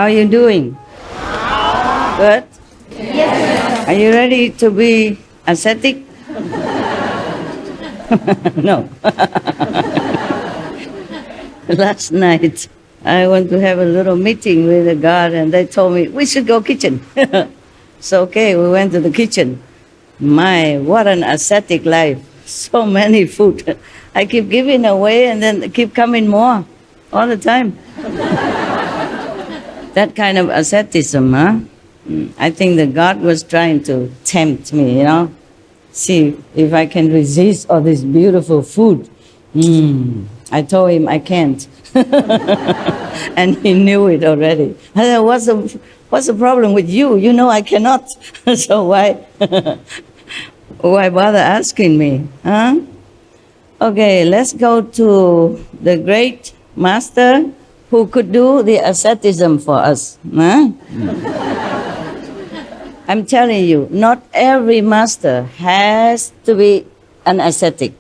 are you doing? Good? Are you ready to be ascetic? No. Last night, I went to have a little meeting with the God, and they told me, we should go kitchen. So, okay, we went to the kitchen. My, what an ascetic life. So many food. I keep giving away and then keep coming more all the time. That kind of asceticism, huh? I think that God was trying to tempt me, See if I can resist all this beautiful food. I told him I can't. And he knew it already. I said, what's the problem with you? You know I cannot. So why bother asking me? Huh? Okay, let's go to the great master who could do the asceticism for us. Huh? I'm telling you, not every master has to be an ascetic.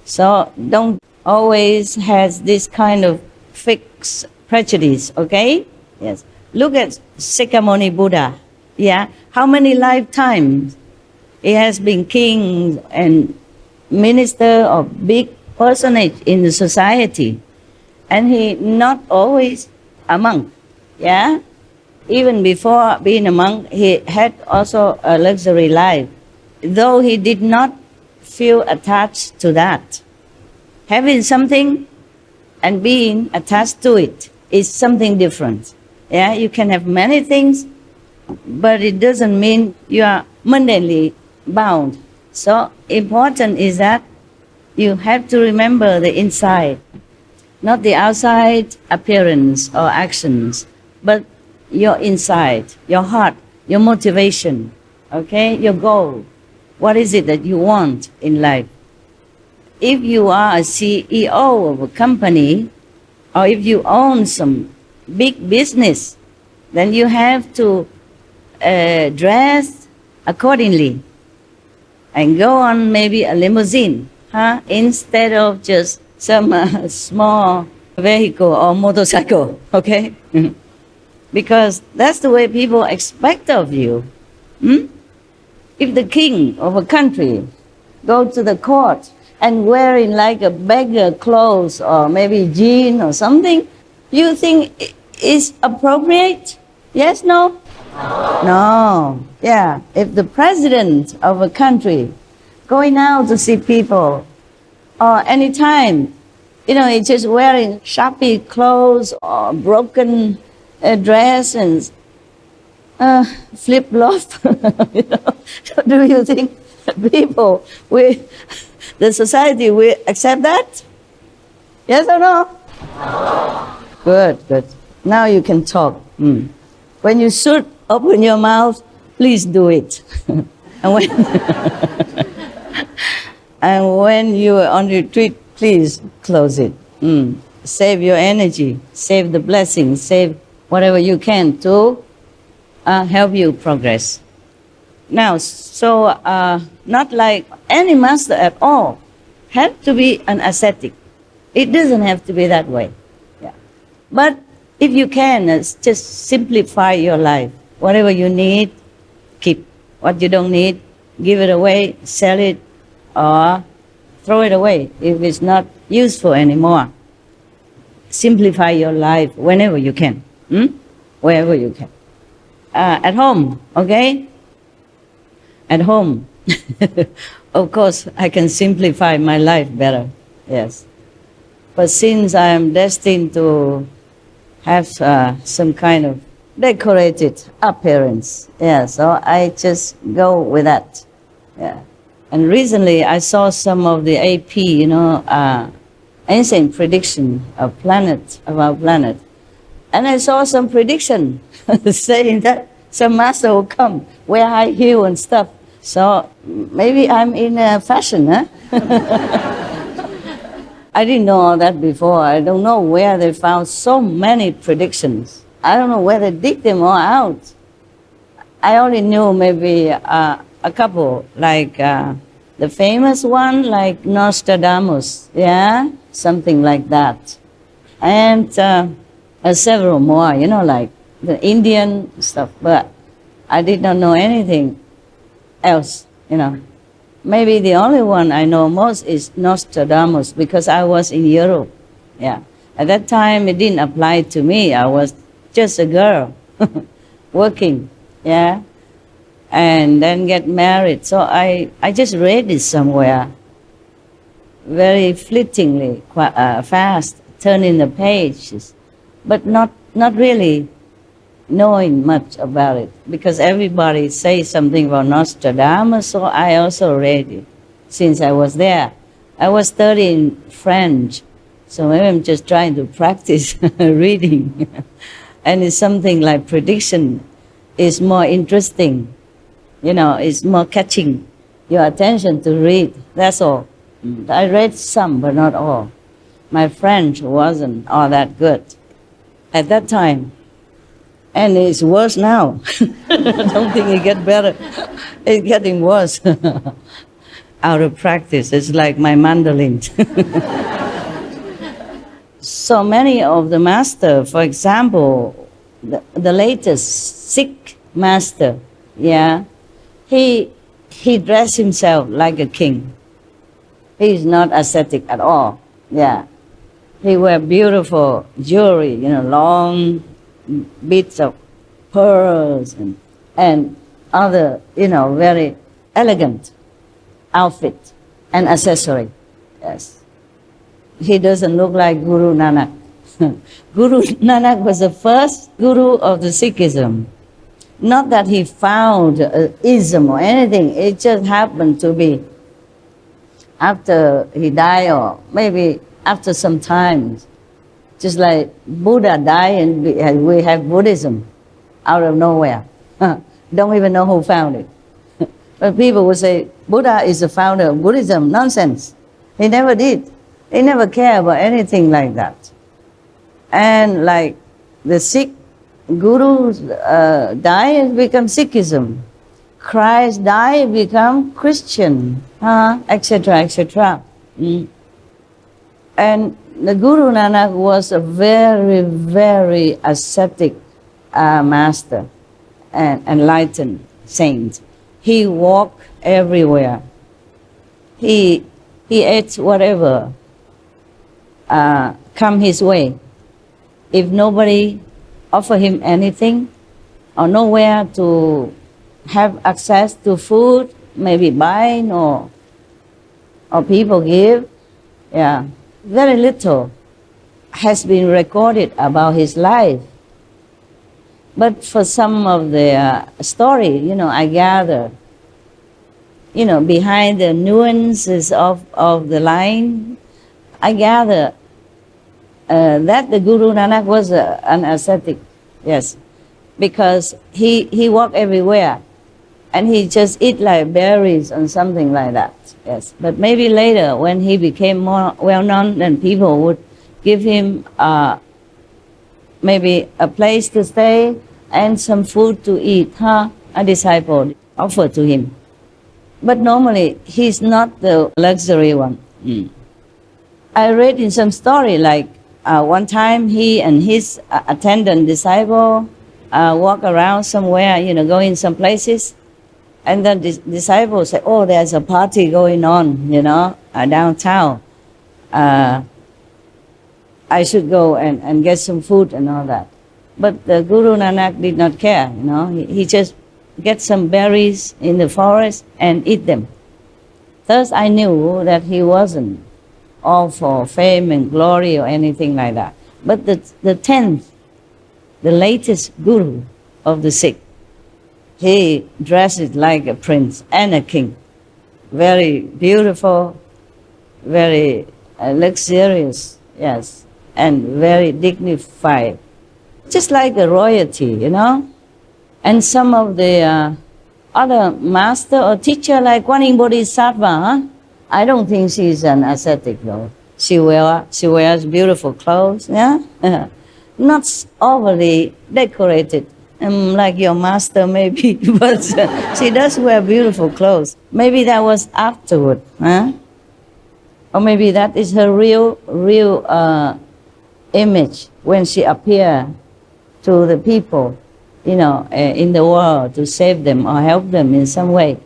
So don't always has this kind of fixed prejudice, okay? Yes. Look at Sikhamoni Buddha. Yeah. How many lifetimes he has been king and minister or big personage in the society. And he not always a monk. Yeah. Even before being a monk, he had also a luxury life, though he did not feel attached to that. Having something and being attached to it is something different. Yeah, you can have many things, but it doesn't mean you are mundanely bound. So important is that you have to remember the inside, not the outside appearance or actions, but your inside, your heart, your motivation, okay, your goal. What is it that you want in life? If you are a CEO of a company, or if you own some big business, then you have to dress accordingly and go on maybe a limousine, huh? Instead of just some small vehicle or motorcycle, okay? Because that's the way people expect of you. If the king of a country go to the court and wearing like a beggar clothes or maybe jean or something, you think it's appropriate? Yes, no? No. Yeah. If the president of a country going out to see people or anytime, he's just wearing shabby clothes or broken dress and flip-flop, do you think people, the society will accept that? Yes or no? Good, good. Now you can talk. When you should open your mouth, please do it. And when you are on retreat, please close it. Save your energy, save the blessings, save whatever you can to help you progress. Now, so not like any master at all have to be an ascetic. It doesn't have to be that way. Yeah. But if you can, just simplify your life. Whatever you need, keep. What you don't need, give it away, sell it, or throw it away if it's not useful anymore. Simplify your life whenever you can. Wherever you can. At home, okay? At home. Of course, I can simplify my life better, yes. But since I am destined to have some kind of decorated appearance, yeah, so I just go with that, yeah. And recently I saw some of the AP, ancient prediction of our planet. And I saw some prediction saying that some master will come, wear high heel and stuff. So maybe I'm in fashion, huh? I didn't know all that before. I don't know where they found so many predictions. I don't know where they dig them all out. I only knew maybe a couple, like the famous one, like Nostradamus, yeah? Something like that. And several more, like the Indian stuff, but I did not know anything else, you know. Maybe the only one I know most is Nostradamus, because I was in Europe. Yeah. At that time, it didn't apply to me. I was just a girl working, yeah, and then get married. So I just read it somewhere, very fleetingly, fast, turning the pages, but not really knowing much about it, because everybody says something about Nostradamus, so I also read it since I was there. I was studying French, so maybe I'm just trying to practice reading. And it's something like prediction is more interesting, you know, it's more catching your attention to read, that's all. I read some, but not all. My French wasn't all that good at that time. And it's worse now. I don't think it gets better. It's getting worse. Out of practice, it's like my mandolin. So many of the master, for example, the latest Sikh master, yeah, he dressed himself like a king. He's not ascetic at all, yeah. He wear beautiful jewelry, you know, long bits of pearls and other, you know, very elegant outfit and accessory. Yes. He doesn't look like Guru Nanak. Guru Nanak was the first guru of the Sikhism. Not that he found ism or anything, it just happened to be after he died, or maybe after some time. Just like Buddha died and we have Buddhism out of nowhere. Don't even know who found it. But people would say, Buddha is the founder of Buddhism. Nonsense. He never did. He never cared about anything like that. And like the Sikh gurus die and become Sikhism. Christ died, become Christian, etc., etc. And the Guru Nanak was a very, very ascetic master and enlightened saint. He walked everywhere. He ate whatever come his way. If nobody offer him anything, or nowhere to have access to food, maybe buying or people give, yeah, very little has been recorded about his life. But for some of the story, you know, I gather, you know, behind the nuances of the line, I gather that the Guru Nanak was an ascetic, yes, because he walked everywhere and he just eat like berries and something like that, yes. But maybe later when he became more well-known, then people would give him maybe a place to stay and some food to eat, a disciple offered to him. But normally he's not the luxury one. I read in some story like one time he and his attendant disciple walk around somewhere, you know, go in some places, and then the disciple say, oh, there's a party going on, you know, downtown. I should go and get some food and all that. But the Guru Nanak did not care, you know, he just get some berries in the forest and eat them. Thus I knew that he wasn't all for fame and glory or anything like that. But the 10th, the latest guru of the Sikh, he dresses like a prince and a king. Very beautiful, very luxurious, yes, and very dignified. Just like a royalty, you know. And some of the other master or teacher like Guanyin Bodhisattva, I don't think she's an ascetic though. She wears beautiful clothes, yeah? Not overly decorated, like your master maybe, but she does wear beautiful clothes. Maybe that was afterward, huh? Or maybe that is her real image when she appeared to the people, in the world to save them or help them in some way.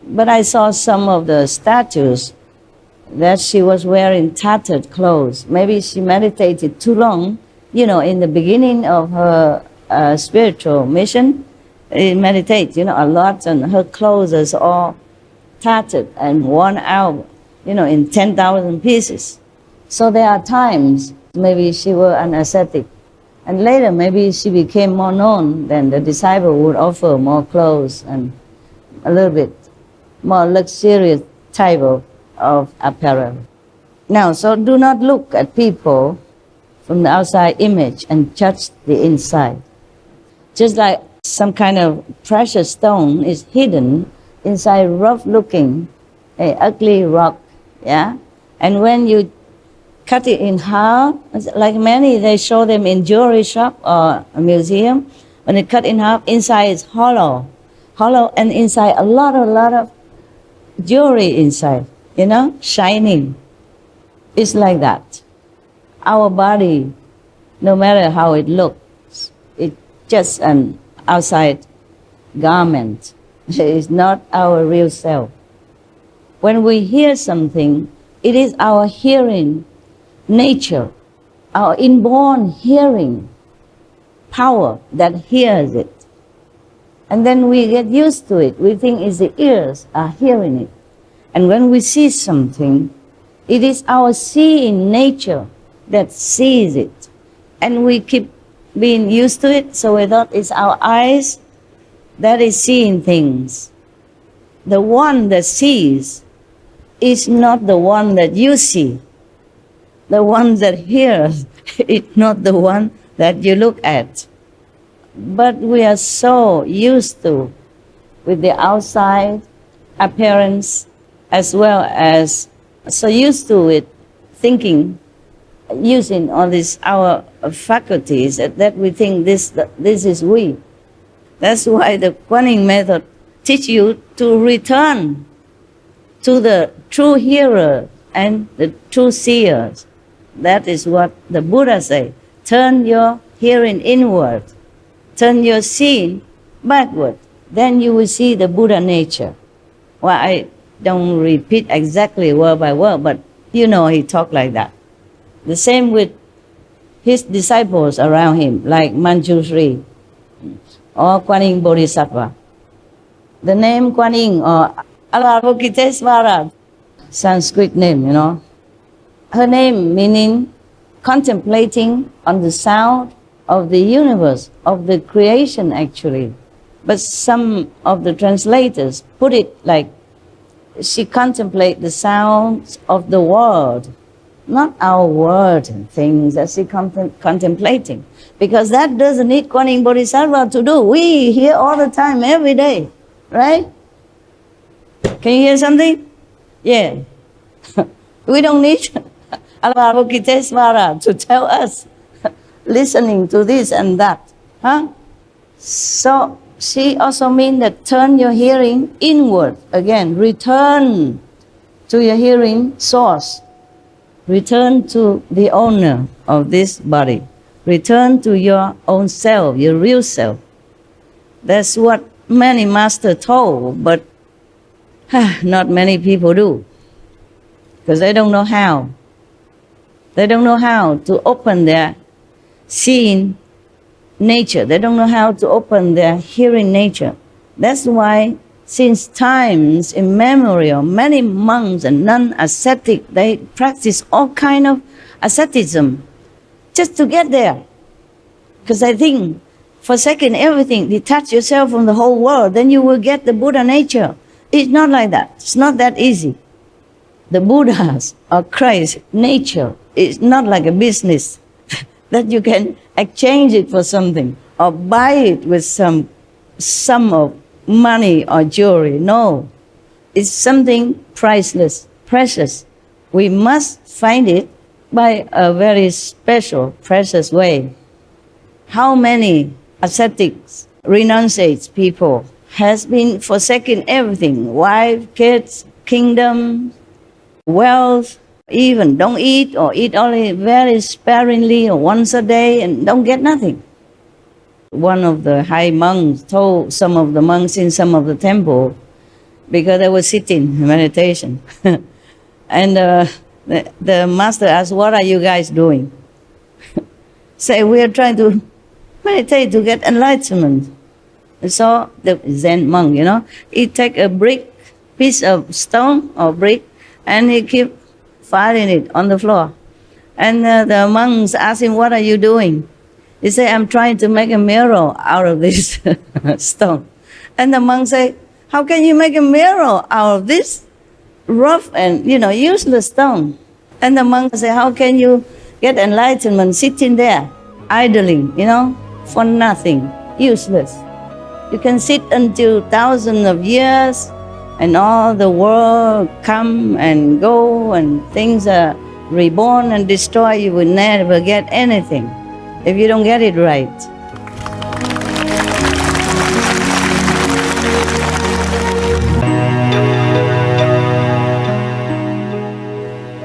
But I saw some of the statues that she was wearing tattered clothes. Maybe she meditated too long, in the beginning of her spiritual mission. Meditate, a lot, and her clothes is all tattered and worn out, in 10,000 pieces. So there are times maybe she was an ascetic, and later maybe she became more known, then the disciple would offer more clothes and a little bit more luxurious type of apparel. Now, so do not look at people from the outside image and judge the inside. Just like some kind of precious stone is hidden inside rough-looking, ugly rock, yeah? And when you cut it in half, like many, they show them in jewelry shop or a museum. When it cut in half, inside is hollow, and inside a lot of jewelry inside, shining. It's like that. Our body, no matter how it looks, it's just an outside garment. It's not our real self. When we hear something, it is our hearing nature, our inborn hearing power that hears it. And then we get used to it. We think it's the ears are hearing it. And when we see something, it is our seeing nature that sees it. And we keep being used to it, so we thought it's our eyes that is seeing things. The one that sees is not the one that you see. The one that hears is not the one that you look at. But we are so used to, with the outside appearance, as well as so used to it, thinking, using all these our faculties, that we think this is we. That's why the Kuan method teach you to return to the true hearer and the true seers. That is what the Buddha say. Turn your hearing inward, turn your seeing backward, then you will see the Buddha nature. Well, I don't repeat exactly word by word, but he talked like that. The same with his disciples around him, like Manjushri or Kuan Yin Bodhisattva. The name Kuan Yin or Avalokitesvara, Sanskrit name, Her name meaning contemplating on the sound of the universe, of the creation actually. But some of the translators put it like she contemplates the sounds of the world, not our word and things that she contemplating. Because that doesn't need Kuan Yin Bodhisattva to do. We hear all the time, every day, right? Can you hear something? Yeah. We don't need Avalokitesvara to tell us, listening to this and that. So she also means that turn your hearing inward. Again, return to your hearing source. Return to the owner of this body. Return to your own self, your real self. That's what many masters told, but not many people do. Because they don't know how. They don't know how to open their seeing nature. They don't know how to open their hearing nature. That's why since times immemorial, many monks and non-ascetic, they practice all kind of asceticism just to get there. Because I think, forsaking everything, detach yourself from the whole world, then you will get the Buddha nature. It's not like that. It's not that easy. The Buddha's or Christ's nature is not like a business that you can exchange it for something or buy it with some sum of money or jewelry. No, it's something priceless, precious. We must find it by a very special, precious way. How many ascetics, renunciates people has been forsaking everything, wife, kids, kingdom, wealth, even don't eat or eat only very sparingly or once a day and don't get nothing. One of the high monks told some of the monks in some of the temple, because they were sitting in meditation. And the master asked, "What are you guys doing?" Say, "We are trying to meditate to get enlightenment." And so the Zen monk, he take a piece of stone or brick, and he keep firing it on the floor. And the monks ask him, "What are you doing?" He said, "I'm trying to make a mirror out of this stone." And the monk say, "How can you make a mirror out of this rough and useless stone?" And the monk say, "How can you get enlightenment sitting there, idling, for nothing, useless? You can sit until thousands of years, and all the world come and go, and things are reborn and destroyed. You will never get anything if you don't get it right."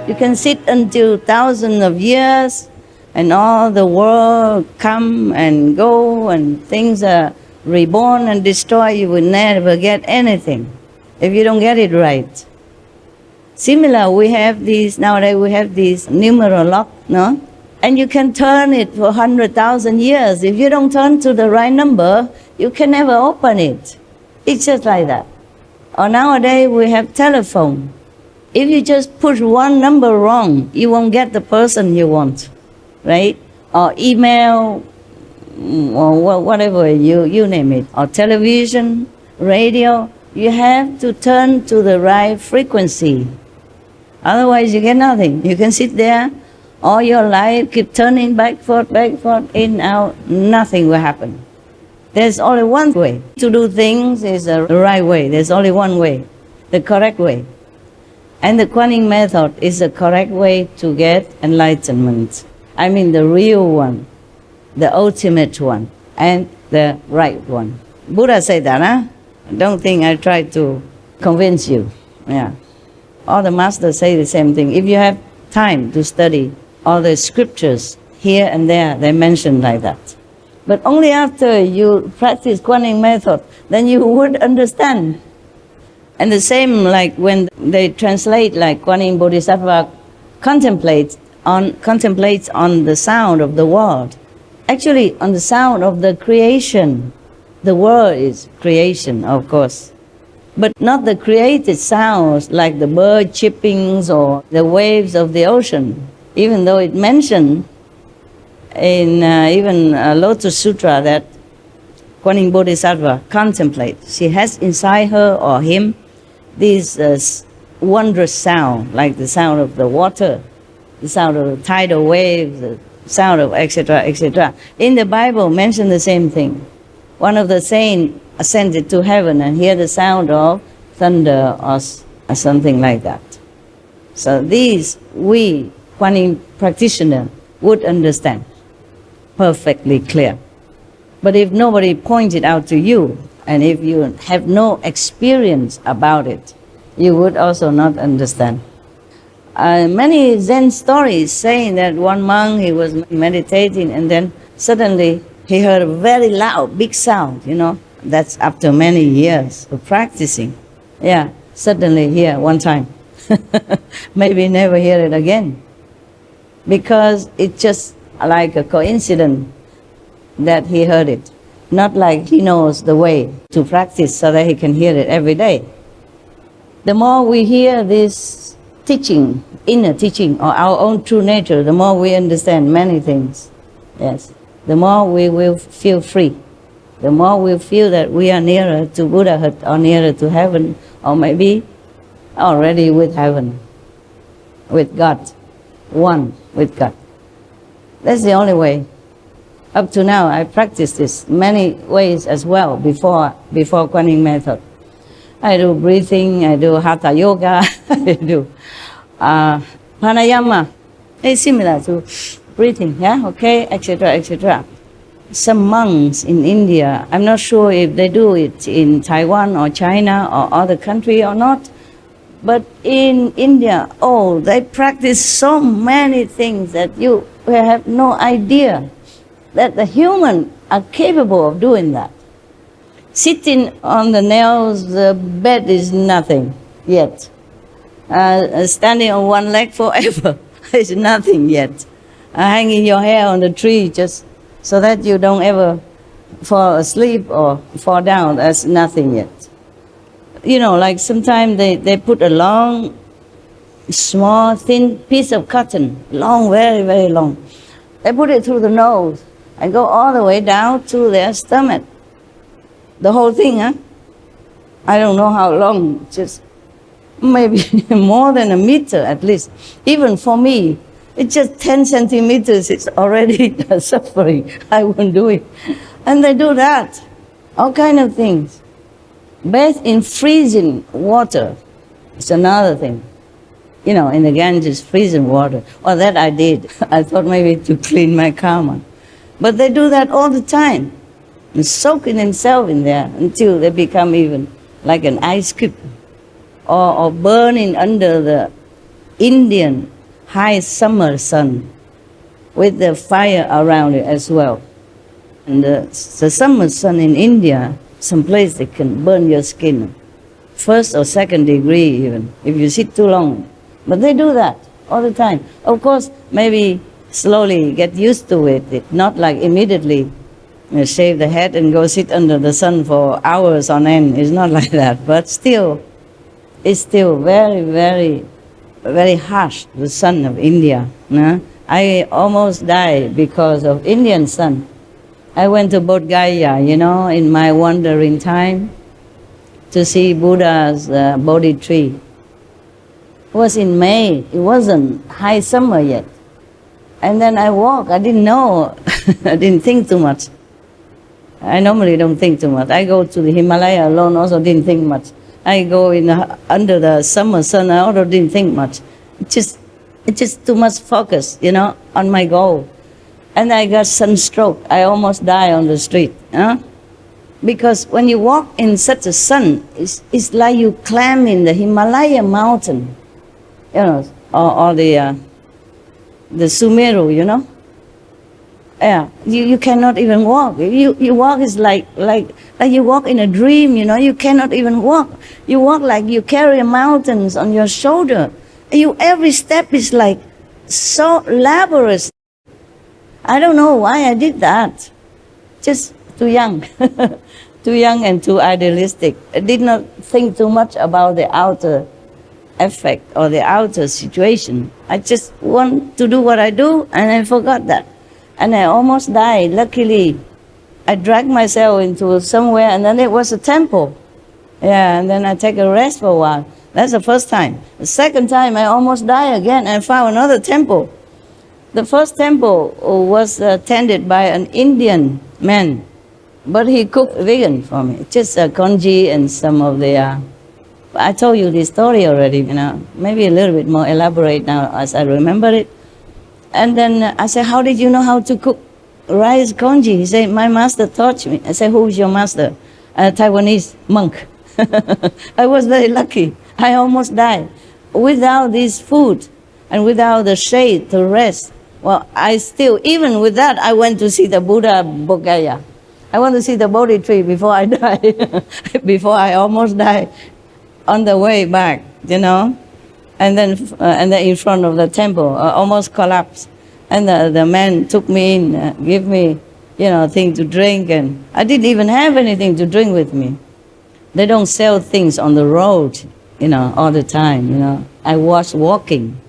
You can sit until thousands of years, and all the world come and go, and things are reborn and destroyed. You will never get anything if you don't get it right. Similar, nowadays we have these numeral lock, no? And you can turn it for 100,000 years. If you don't turn to the right number, you can never open it. It's just like that. Or nowadays we have telephone. If you just push one number wrong, you won't get the person you want, right? Or email, or whatever, you name it. Or television, radio, you have to turn to the right frequency. Otherwise you get nothing. You can sit there all your life, keep turning back, forth, in, out, nothing will happen. There's only one way to do things, is the right way. There's only one way, the correct way. And the Kuan method is the correct way to get enlightenment. I mean the real one, the ultimate one, and the right one. Buddha said that, huh? Don't think I try to convince you. Yeah. All the masters say the same thing. If you have time to study all the scriptures, here and there, they mention like that. But only after you practice Kuan method, then you would understand. And the same like when they translate, like Kuan Bodhisattva contemplates on the sound of the world. Actually, on the sound of the creation. The world is creation, of course. But not the created sounds like the bird chippings or the waves of the ocean. Even though it mentioned in even Lotus Sutra that Kuan Bodhisattva contemplates. She has inside her or him this wondrous sound, like the sound of the water, the sound of the tidal waves, the sound of etc., etc. In the Bible, mention the same thing. One of the saints ascended to heaven and hear the sound of thunder or something like that. So these we, Kuan Yin practitioner, would understand perfectly clear. But if nobody pointed out to you, and if you have no experience about it, you would also not understand. Many Zen stories saying that one monk, he was meditating and then suddenly he heard a very loud, big sound, That's after many years of practicing. Yeah, suddenly here one time. Maybe never hear it again. Because it's just like a coincidence that he heard it. Not like he knows the way to practice so that he can hear it every day. The more we hear this teaching, inner teaching, or our own true nature, the more we understand many things. Yes. The more we will feel free. The more we feel that we are nearer to Buddhahood or nearer to heaven, or maybe already with heaven, with God, one with God. That's the only way. Up to now, I practiced this many ways as well before Kuan Yin method. I do breathing, I do Hatha yoga, I do pranayama. It's similar to breathing, yeah, okay, etc., etc. Some monks in India, I'm not sure if they do it in Taiwan or China or other country or not, but in India, they practice so many things that you have no idea. that the human are capable of doing that. Sitting on the nails, the bed is nothing yet. Standing on one leg forever is nothing yet. Hanging your hair on the tree just so that you don't ever fall asleep or fall down, that's nothing yet. You know, like sometimes they put a long, small, thin piece of cotton, long, very, very long. They put it through the nose and go all the way down to their stomach. The whole thing, huh? I don't know how long, just maybe more than a meter at least. Even for me, it's just 10 centimeters, it's already suffering. I won't do it. And they do that, all kind of things. Bathe in freezing water, it's another thing. You know, in the Ganges, freezing water. Well, that I did. I thought maybe to clean my karma. But they do that all the time. And soaking themselves in there until they become even like an ice cube. Or burning under the Indian high summer sun with the fire around it as well. And the summer sun in India, some place they can burn your skin. 1st or 2nd degree even, if you sit too long. But they do that all the time. Of course, maybe slowly get used to it, not like immediately shave the head and go sit under the sun for hours on end. It's not like that, but still, it's still very, very, very harsh, the sun of India. No? I almost died because of Indian sun. I went to Bodh Gaya, you know, in my wandering time to see Buddha's Bodhi tree. It was in May, it wasn't high summer yet. And then I walked, I didn't know, I didn't think too much. I normally don't think too much. I go to the Himalaya alone, also didn't think much. I go under the summer sun, I also didn't think much. It's just too much focus, you know, on my goal. And I got sunstroke. I almost died on the street. Huh? Because when you walk in such a sun, it's like you climbing the Himalaya mountain, you know, or the Sumeru, you know. Yeah, you cannot even walk. You walk is like you walk in a dream, you know. You cannot even walk. You walk like you carry mountains on your shoulder. Every step is like so laborious. I don't know why I did that. Just too young. Too young and too idealistic. I did not think too much about the outer effect or the outer situation. I just want to do what I do, and I forgot that. And I almost died. Luckily, I dragged myself into somewhere, and then it was a temple. Yeah, and then I take a rest for a while. That's the first time. The second time, I almost died again and found another temple. The first temple was tended by an Indian man, but he cooked vegan for me. Just congee and some of the... I told you this story already, you know, maybe a little bit more elaborate now as I remember it. And then I said, how did you know how to cook rice congee? He said, my master taught me. I said, who is your master? A Taiwanese monk. I was very lucky. I almost died. Without this food and without the shade to rest, well, I still, even with that, I went to see the Buddha Bodh Gaya. I want to see the Bodhi tree before I die, before I almost die on the way back, you know. And then in front of the temple, I almost collapsed. And the man took me in, give me, you know, thing to drink, and I didn't even have anything to drink with me. They don't sell things on the road, you know, all the time, you know. I was walking.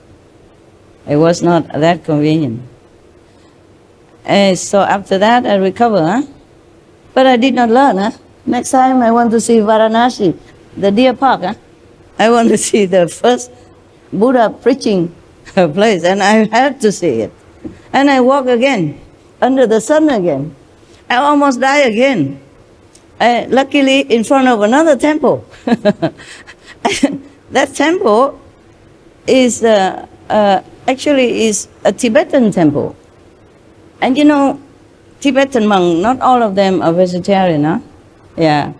It was not that convenient. And so after that, I recovered, huh? But I did not learn, huh? Next time I want to see Varanasi, the deer park, huh? I want to see the first Buddha preaching place, and I had to see it. And I walk again, under the sun again. I almost die again. Luckily, in front of another temple. That temple is actually is a Tibetan temple. And you know, Tibetan monks, not all of them are vegetarian, huh? Yeah,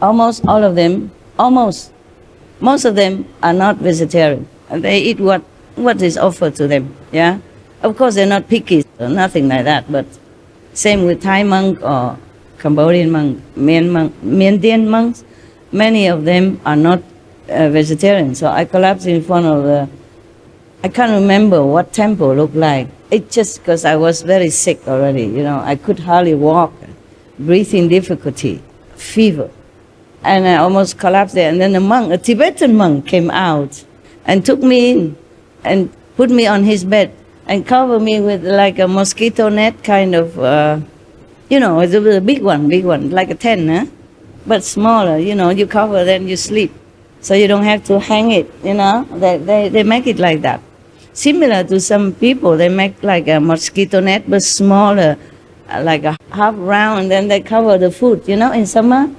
almost all of them, most of them are not vegetarian. They eat what is offered to them, yeah? Of course, they're not picky, or nothing like that, but Same with Thai monk or Cambodian monk, Miandian monks. Many of them are not vegetarian. So I collapsed in front of the, I can't remember what temple looked like. It's just because I was very sick already, you know. I could hardly walk, breathing difficulty, fever. And I almost collapsed there. And then a monk, a Tibetan monk, came out and took me in and put me on his bed and covered me with like a mosquito net kind of, you know, it was a big one, like a tent, huh? But smaller, you know, you cover, then you sleep. So you don't have to hang it, you know. They make it like that. Similar to some people, they make like a mosquito net, but smaller, like a half round, and then they cover the food, you know, in summer.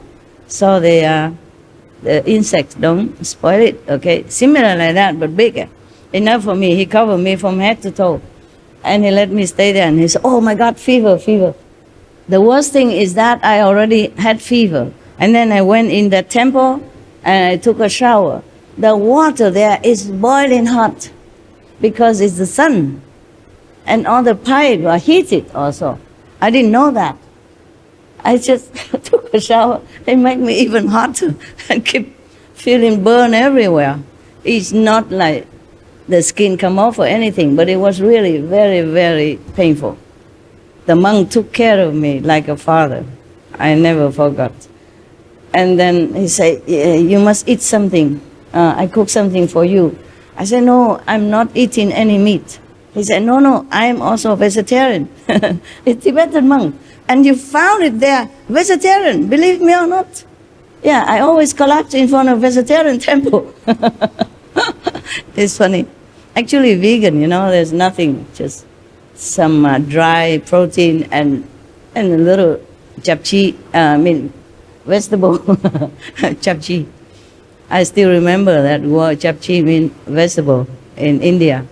So the insects don't spoil it, okay? Similar like that, but bigger. Enough for me. He covered me from head to toe. And he let me stay there. And he said, oh my God, fever. The worst thing is that I already had fever. And then I went in the temple and I took a shower. The water there is boiling hot because it's the sun. And all the pipes are heated also. I didn't know that. I just took a shower. It made me even hotter and keep feeling burn everywhere. It's not like the skin come off or anything, but it was really very, very painful. The monk took care of me like a father. I never forgot. And then he said, you must eat something. I cook something for you. I said, no, I'm not eating any meat. He said, no, I am also a vegetarian. It's Tibetan monk. And you found it there, vegetarian, believe me or not. Yeah, I always collapse in front of vegetarian temple. It's funny. Actually vegan, you know, there's nothing, just some dry protein and a little japchae, vegetable, japchae. I still remember that word, japchae means vegetable in India.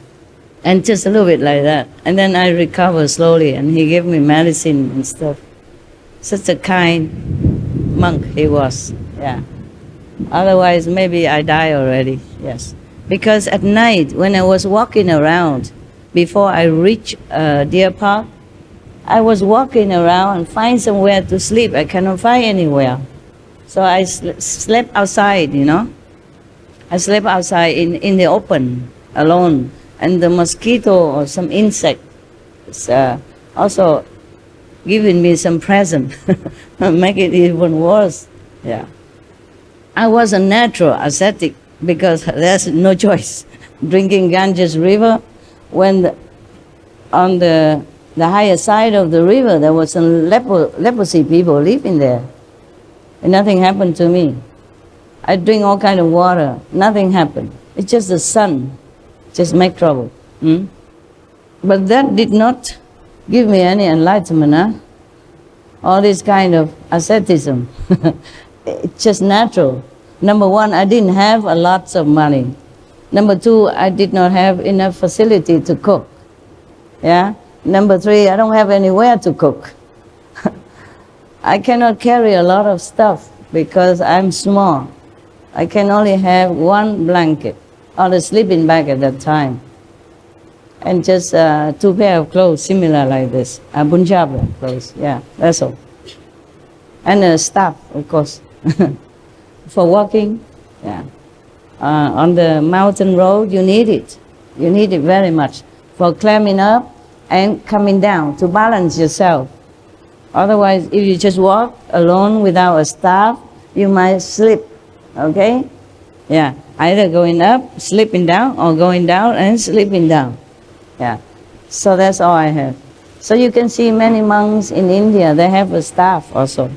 And just a little bit like that. And then I recovered slowly, and he gave me medicine and stuff. Such a kind monk he was, yeah. Otherwise, maybe I die already, yes. Because at night, when I was walking around, before I reached Deer Park, I was walking around and find somewhere to sleep. I cannot find anywhere. So I slept outside, you know. I slept outside in the open, alone. And the mosquito or some insect is also giving me some present, make it even worse. Yeah, I was a natural ascetic because there's no choice. Drinking Ganges River, when on the higher side of the river there was some leprosy people living there, and nothing happened to me. I drink all kind of water, nothing happened. It's just the sun. Just make trouble. But that did not give me any enlightenment, huh? All this kind of asceticism. It's just natural. Number one, I didn't have a lot of money. Number two, I did not have enough facility to cook. Yeah? Number three, I don't have anywhere to cook. I cannot carry a lot of stuff because I'm small. I can only have one blanket or a sleeping bag at that time, and just 2 pair of clothes similar like this, Punjabi clothes, yeah, that's all. And a staff, of course, for walking, yeah. On the mountain road, you need it very much for climbing up and coming down to balance yourself. Otherwise, if you just walk alone without a staff, you might slip, okay? Yeah, either going up, slipping down, or going down and slipping down. Yeah, so that's all I have. So you can see many monks in India, they have a staff also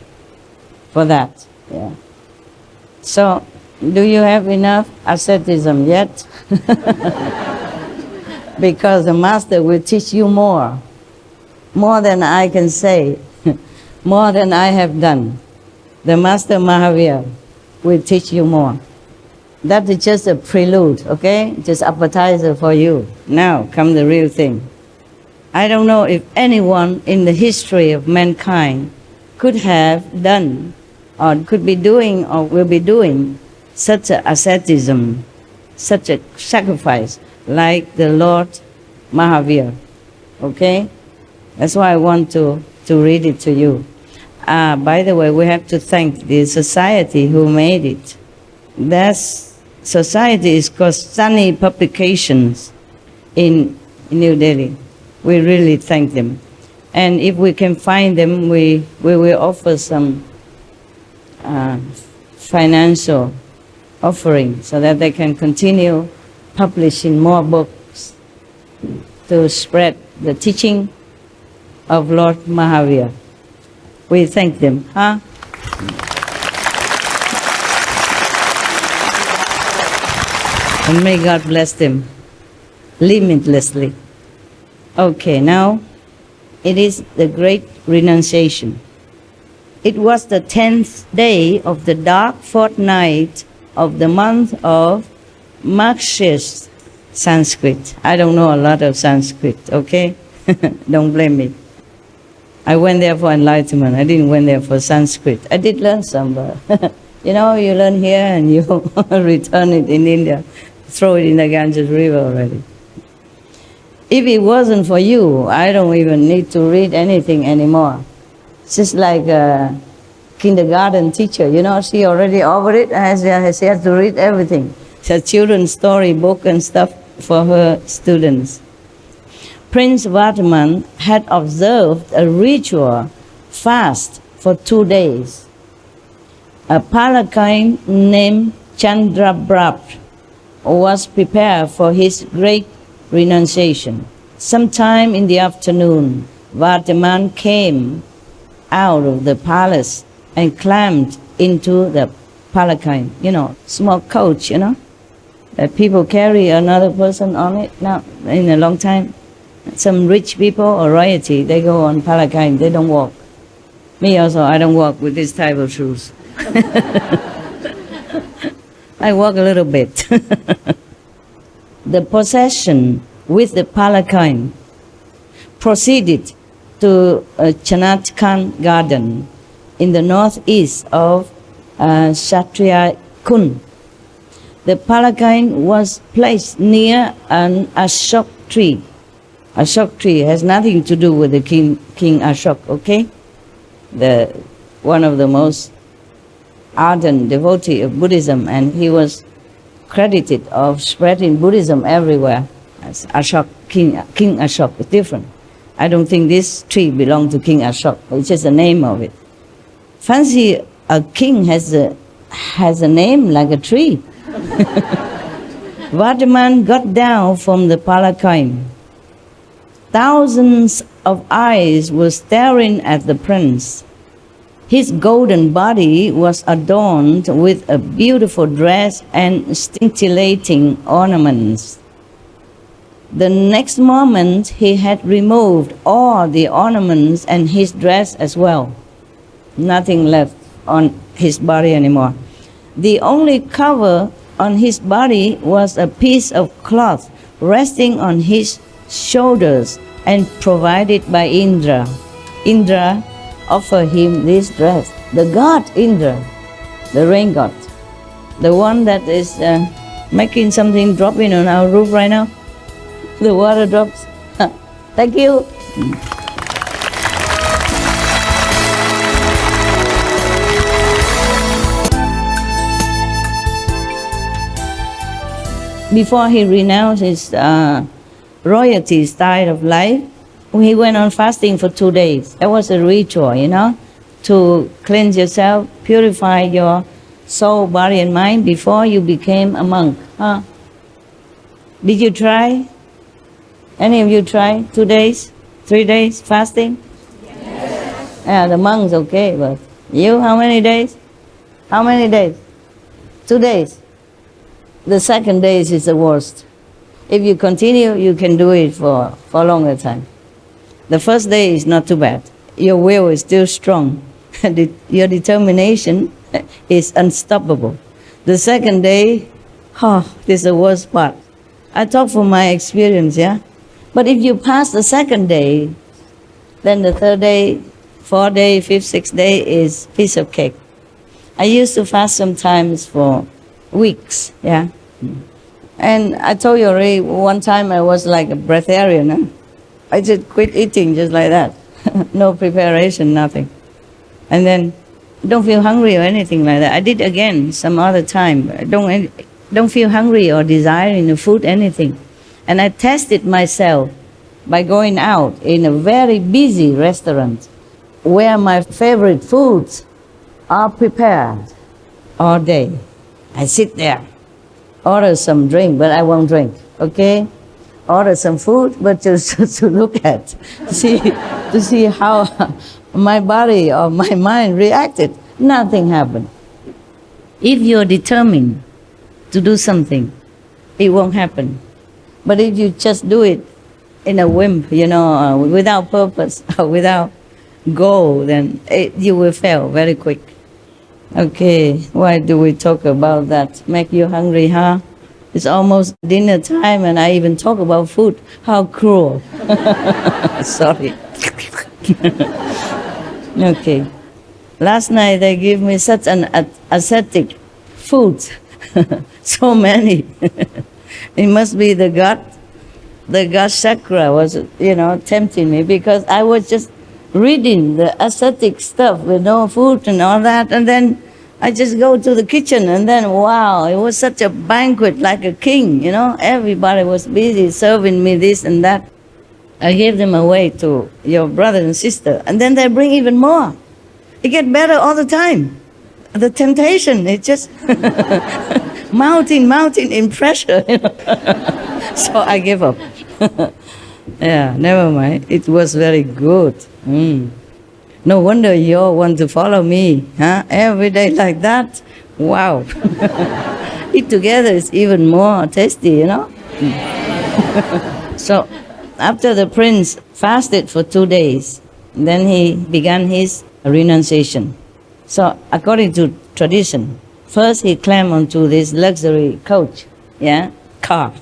for that. Yeah. So, do you have enough asceticism yet? Because the master will teach you more than I can say, more than I have done. The master Mahavira will teach you more. That is just a prelude, okay? Just appetizer for you. Now come the real thing. I don't know if anyone in the history of mankind could have done, or could be doing, or will be doing such a asceticism, such a sacrifice like the Lord Mahavira, okay? That's why I want to to read it to you. By the way, we have to thank the society who made it. That society is called Sunny Publications in New Delhi. We really thank them. And if we can find them, we will offer some financial offering so that they can continue publishing more books to spread the teaching of Lord Mahavira. We thank them, huh? And may God bless them limitlessly. Okay, now it is the great renunciation. It was the 10th day of the dark fortnight of the month of Margshir, Sanskrit. I don't know a lot of Sanskrit, okay? Don't blame me. I went there for enlightenment. I didn't went there for Sanskrit. I did learn some, but you know, you learn here and you return it in India, throw it in the Ganges River already. If it wasn't for you, I don't even need to read anything anymore. It's just like a kindergarten teacher, you know, she already over it, she has to read everything. She has children's story book and stuff for her students. Prince Vardhaman had observed a ritual fast for 2 days. A palanquin named Chandrabrab was prepared for his great renunciation. Sometime in the afternoon, Vardhaman came out of the palace and climbed into the palanquin, you know, small coach, you know, that people carry another person on it now in a long time. Some rich people or royalty, they go on palanquin, they don't walk. Me also, I don't walk with this type of shoes. I walk a little bit. The procession with the palanquin proceeded to a Chanatkan garden in the northeast of Kshatriya Kund. The palanquin was placed near an Ashok tree. Ashok tree has nothing to do with the King Ashok, okay? One of the most ardent devotee of Buddhism, and he was credited of spreading Buddhism everywhere. As Ashok, King Ashok is different. I don't think this tree belonged to King Ashok, it's just the name of it. Fancy a king has a name like a tree. Vardhaman got down from the palanquin. Thousands of eyes were staring at the prince. His golden body was adorned with a beautiful dress and scintillating ornaments. The next moment he had removed all the ornaments and his dress as well. Nothing left on his body anymore. The only cover on his body was a piece of cloth resting on his shoulders and provided by Indra. Indra offered him this dress. The god Indra, the rain god, the one that is making something drop in on our roof right now. The water drops. Thank you. Before he renounced his royalty style of life, he went on fasting for 2 days. That was a ritual, you know, to cleanse yourself, purify your soul, body, and mind before you became a monk. Huh? Did you try? Any of you try 2 days, 3 days fasting? Yes. Yeah, the monks okay, but you, how many days? How many days? 2 days. The second day is the worst. If you continue, you can do it for a longer time. The first day is not too bad. Your will is still strong. Your determination is unstoppable. The second day, this is the worst part. I talk from my experience, yeah? But if you pass the second day, then the third day, fourth day, fifth, sixth day is piece of cake. I used to fast sometimes for weeks, yeah? And I told you already, one time I was like a breatharian. Huh? I just quit eating just like that. No preparation, nothing. And then don't feel hungry or anything like that. I did again some other time. Don't feel hungry or desiring the food, anything. And I tested myself by going out in a very busy restaurant where my favorite foods are prepared all day. I sit there, order some drink, but I won't drink, okay? Order some food, but just to look at, to see how my body or my mind reacted. Nothing happened. If you're determined to do something, it won't happen. But if you just do it in a whim, without purpose or without goal, then you will fail very quick. Okay, why do we talk about that? Make you hungry, huh? It's almost dinner time and I even talk about food. How cruel. Sorry. Okay. Last night they gave me such an ascetic food. So many. It must be the God chakra was, tempting me, because I was just reading the ascetic stuff with no food and all that, and then I just go to the kitchen and then, wow, it was such a banquet like a king, Everybody was busy serving me this and that. I gave them away to your brother and sister, and then they bring even more. It gets better all the time. The temptation, it just mounting in pressure, So I gave up. Yeah, never mind. It was very good. No wonder you all want to follow me, huh? Every day like that. Wow. Eat together is even more tasty, So after the prince fasted for 2 days, then he began his renunciation. So according to tradition, first he climbed onto this luxury coach, car,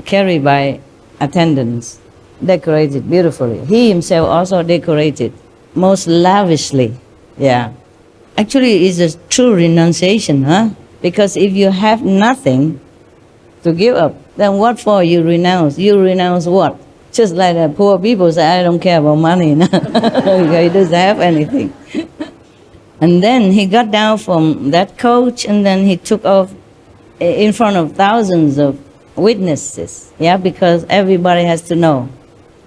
carried by attendants, decorated beautifully. He himself also decorated most lavishly, Actually, it's a true renunciation, huh? Because if you have nothing to give up, then what for you renounce? You renounce what? Just like the poor people say, I don't care about money. He doesn't have anything. And then he got down from that coach, and then he took off in front of thousands of witnesses, because everybody has to know.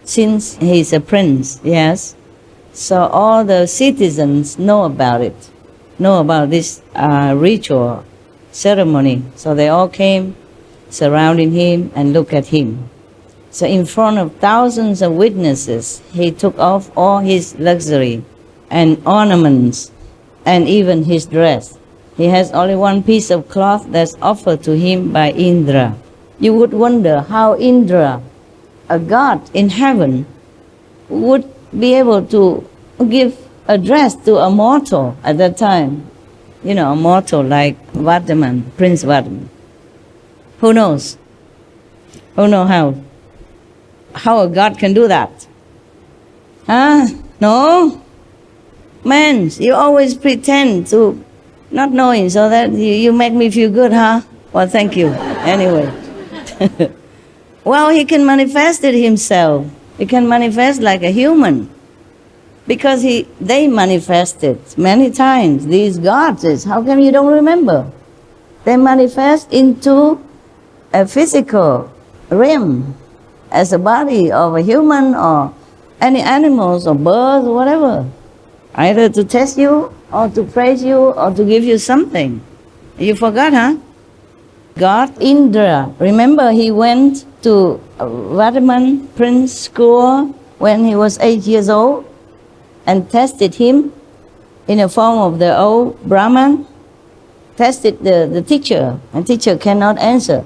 Since he's a prince, yes, so all the citizens know about it, know about this ritual ceremony. So they all came surrounding him and look at him. So in front of thousands of witnesses, he took off all his luxury and ornaments and even his dress. He has only one piece of cloth that's offered to him by Indra. You would wonder how Indra, a god in heaven, would be able to give a dress to a mortal at that time. A mortal like Vardaman, Prince Vardaman. Who knows? Who knows how? How a god can do that? No? Man, you always pretend to not knowing so that you make me feel good, huh? Well, thank you. Anyway. Well, he can manifest it himself. He can manifest like a human. Because they manifested many times, these gods. How come you don't remember? They manifest into a physical realm as a body of a human or any animals or birds or whatever. Either to test you or to praise you or to give you something. You forgot, huh? God Indra. Remember he went to Vardaman Prince school when he was 8 years old and tested him in the form of the old Brahman. Tested the teacher, and teacher cannot answer.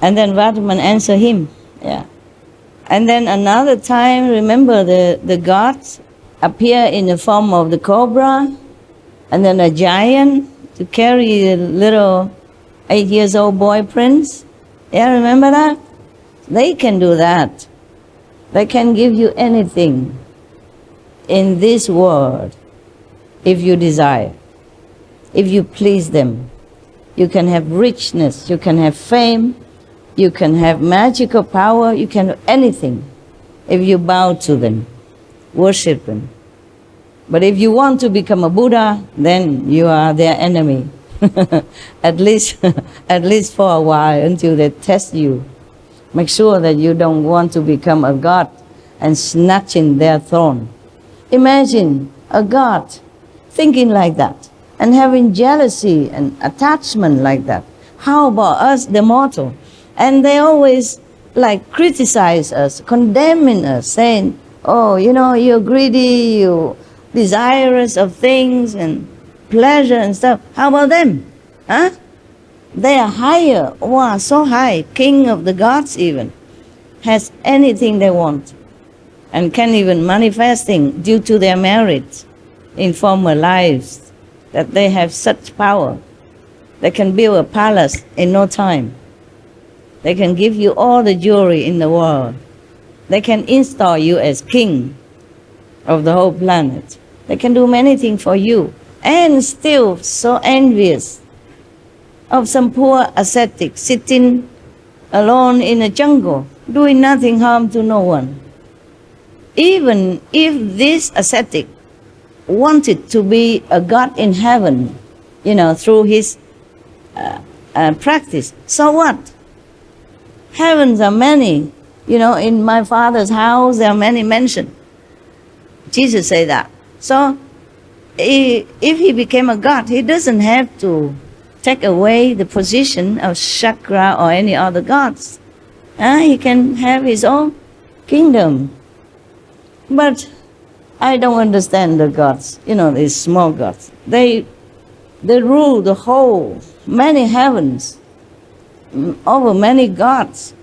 And then Vardaman answered him. And then another time, remember the gods appear in the form of the cobra, and then a giant to carry the little 8 years old boy prince. Remember that? They can do that. They can give you anything in this world if you desire, if you please them. You can have richness, you can have fame, you can have magical power, you can have anything if you bow to them. worship them. But if you want to become a Buddha, then you are their enemy. at least for a while, until they test you. Make sure that you don't want to become a god and snatching their throne. Imagine a god thinking like that and having jealousy and attachment like that. How about us, the mortal? And they always like criticize us, condemning us, saying, oh, you know, you're greedy, you're desirous of things and pleasure and stuff. How about them? Huh? They are higher. Wow, so high. King of the gods even. Has anything they want. And can even manifesting due to their merit in former lives. That they have such power. They can build a palace in no time. They can give you all the jewelry in the world. They can install you as king of the whole planet. They can do many things for you. And still so envious of some poor ascetic sitting alone in a jungle, doing nothing harm to no one. Even if this ascetic wanted to be a god in heaven, you know, through his practice, so what? Heavens are many. You know, in my Father's house there are many mansions. Jesus said that. So if he became a god, he doesn't have to take away the position of Chakra or any other gods. He can have his own kingdom. But I don't understand the gods, you know, these small gods. They rule the whole, many heavens, over many gods,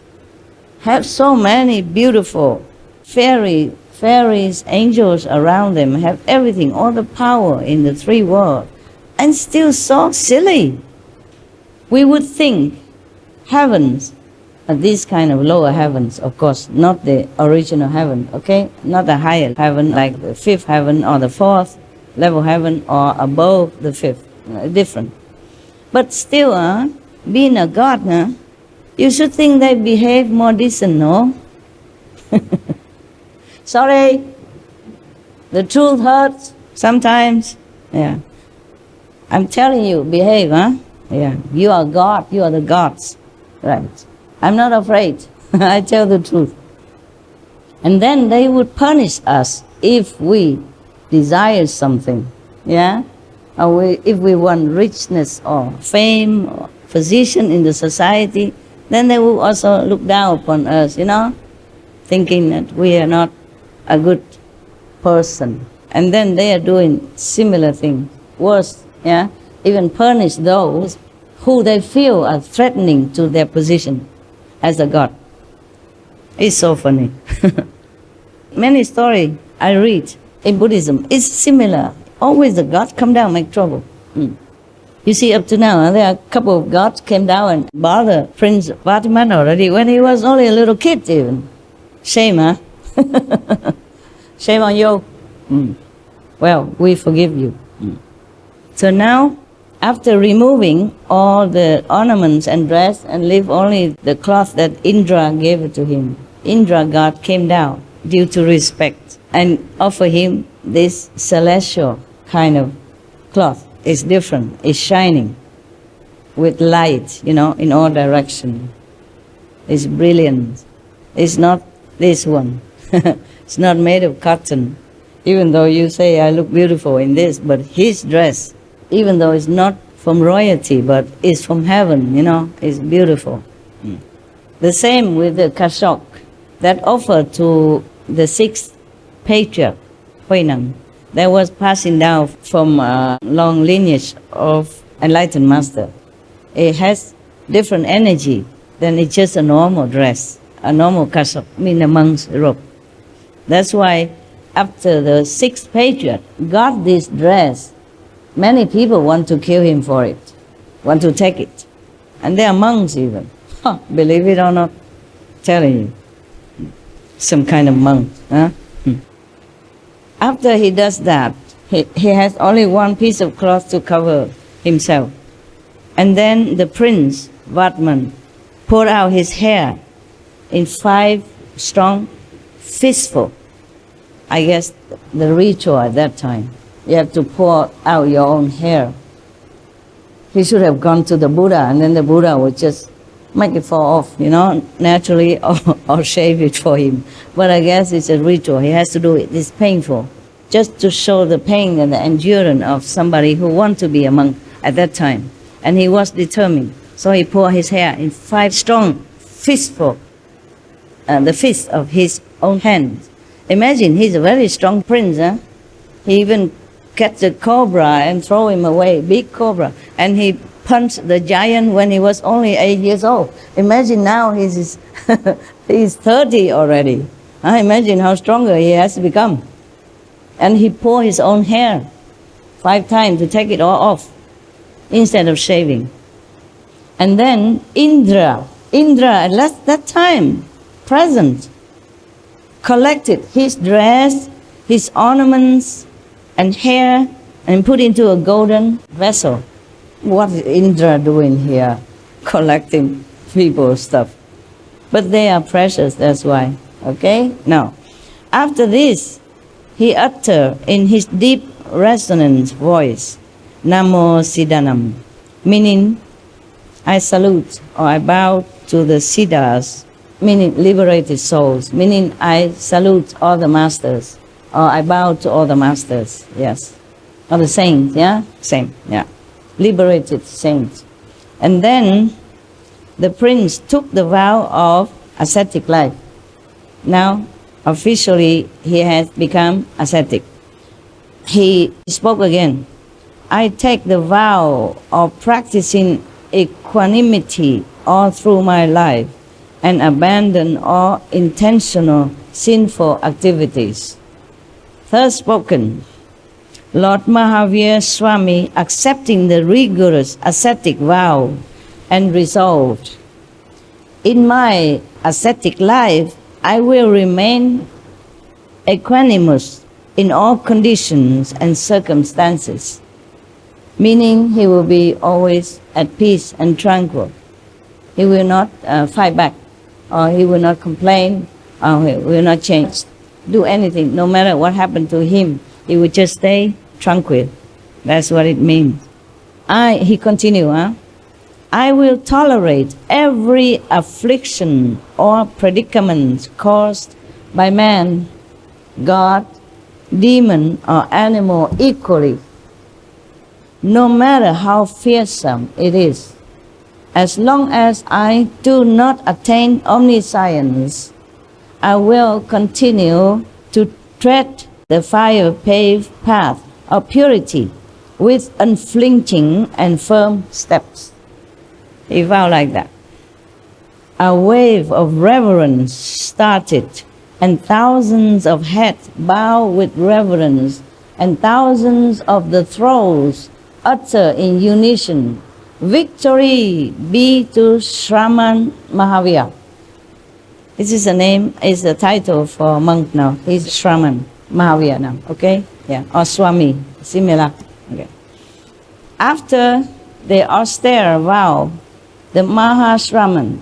have so many beautiful fairies, angels around them, have everything, all the power in the three worlds, and still so silly. We would think heavens, these kind of lower heavens, of course, not the original heaven, okay? Not the higher heaven like the fifth heaven or the fourth level heaven or above the fifth, different. But still, being a god, you should think they behave more decent, no? Sorry, the truth hurts sometimes. Yeah, I'm telling you, behave, Yeah, you are God, you are the gods, right? I'm not afraid. I tell the truth. And then they would punish us if we desire something, yeah? Or if we want richness or fame or position in the society, then they will also look down upon us, you know, thinking that we are not a good person. And then they are doing similar things, worse, yeah? Even punish those who they feel are threatening to their position as a god. It's so funny. Many stories I read in Buddhism is similar. Always the god come down, make trouble. You see, up to now, there are a couple of gods came down and bothered Prince Vatiman already when he was only a little kid even. Shame, huh? Shame on you. Well, we forgive you. So now, after removing all the ornaments and dress and leave only the cloth that Indra gave it to him, Indra god came down due to respect and offer him this celestial kind of cloth. It's different, it's shining with light, you know, in all directions. It's brilliant. It's not this one. It's not made of cotton. Even though you say I look beautiful in this, but his dress, even though it's not from royalty, but it's from heaven, you know, it's beautiful. The same with the kashok that offered to the sixth patriarch, Huineng, that was passing down from a long lineage of enlightened master. It has different energy than it's just a normal dress, a normal kashok, mean a monk's robe. That's why after the sixth patriarch got this dress, many people want to kill him for it, want to take it. And there are monks even. Believe it or not, telling you. Some kind of monk. After he does that, he has only one piece of cloth to cover himself. And then the prince, Vatman, poured out his hair in 5 strong fistful. I guess, the ritual at that time. You have to pour out your own hair. He should have gone to the Buddha, and then the Buddha would just make it fall off, naturally, or shave it for him. But I guess it's a ritual. He has to do it. It's painful, just to show the pain and the endurance of somebody who wants to be a monk at that time. And he was determined. So he poured his hair in 5 strong fistful, the fist of his own hands. Imagine, he's a very strong prince. He even catch a cobra and throw him away, big cobra. And he punched the giant when he was only 8 years old. Imagine now he's 30 already. Imagine how stronger he has become. And he poured his own hair 5 times to take it all off instead of shaving. And then Indra at that time, present, collected his dress, his ornaments and hair, and put into a golden vessel. What is Indra doing here? Collecting people's stuff. But they are precious, that's why. Okay? Now, after this, he uttered in his deep resonant voice, Namo Siddhanam, meaning I salute or I bow to the Siddhas, meaning liberated souls, meaning I salute all the masters, or I bow to all the masters, yes. Or the saints, yeah? Same, yeah. Liberated saints. And then the prince took the vow of ascetic life. Now, officially, he has become ascetic. He spoke again. I take the vow of practicing equanimity all through my life and abandon all intentional sinful activities. Thus spoken, Lord Mahavira Swami, accepting the rigorous ascetic vow and resolved, in my ascetic life, I will remain equanimous in all conditions and circumstances, meaning he will be always at peace and tranquil. He will not fight back, or he will not complain, or he will not do anything. No matter what happened to him, he will just stay tranquil. That's what it means. He continued, I will tolerate every affliction or predicament caused by man, God, demon, or animal equally, no matter how fearsome it is. As long as I do not attain omniscience, I will continue to tread the fire-paved path of purity with unflinching and firm steps. He vowed like that. A wave of reverence started, and thousands of heads bowed with reverence, and thousands of the throats uttered in unison, Victory be to Shraman Mahavira. This is the title for a monk now. He's Shraman Mahavira now, okay? Yeah, or Swami, similar. Okay. After the austere vow, the Mahashraman,